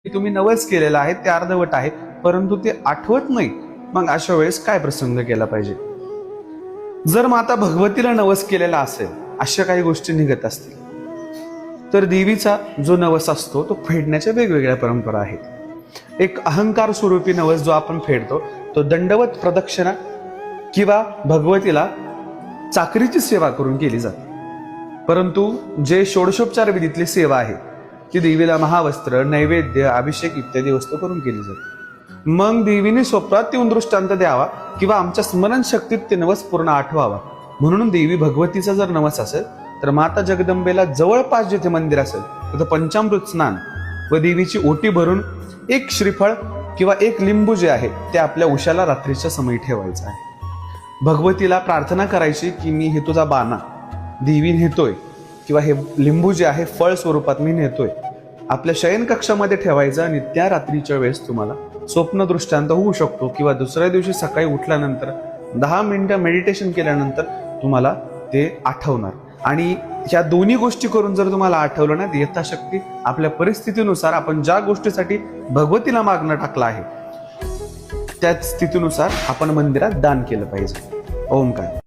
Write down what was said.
तुम्ही नवस केलेला आहे ते अर्धवट आहे, परंतु ते आठवत नाही, मग अशा वेळेस काय प्रसंग केला पाहिजे? जर माता भगवतीला नवस केलेला असेल, अशा काही गोष्टी निघत असतील, तर देवीचा जो नवस असतो तो फेडण्याच्या वेगवेगळ्या परंपरा आहेत. एक अहंकार स्वरूपी नवस जो आपण फेडतो तो दंडवत प्रदक्षिणा किंवा भगवतीला चाकरीची सेवा करून केली जाते. परंतु जे षोडशोपचार विधीतली सेवा आहे ती देवीला महावस्त्र, नैवेद्य, अभिषेक इत्यादी वस्तू करून केली जाते. मग देवीने स्वप्नात येऊन दृष्टांत द्यावा किंवा आमच्या स्मरणशक्तीत ते नवस पूर्ण आठवावा. म्हणून देवी भगवतीचा जर नवस असेल तर माता जगदंबेला जवळपास जिथे मंदिर असेल तिथं पंचामृत स्नान व देवीची ओटी भरून एक श्रीफळ किंवा एक लिंबू जे आहे ते आपल्या उशाला रात्रीच्या समयी ठेवायचं आहे. भगवतीला प्रार्थना करायची की मी हे तुझा बाणा देवी नेतोय किंवा हे लिंबू जे आहे फळ स्वरूपात मी नेतोय, आपल्या शयन कक्षामध्ये ठेवायचं आणि त्या रात्रीच्या वेळेस तुम्हाला स्वप्न दृष्टांत होऊ शकतो किंवा दुसऱ्या दिवशी सकाळी उठल्यानंतर 10 मिनिटं मेडिटेशन केल्यानंतर तुम्हाला ते आठवणार. आणि ह्या दोन्ही गोष्टी करून जर तुम्हाला आठवलं ना, यथाशक्ती आपल्या परिस्थितीनुसार आपण ज्या गोष्टीसाठी भगवतीला मागणं टाकलं आहे त्याच स्थितीनुसार आपण मंदिरात दान केलं पाहिजे. ओम काय.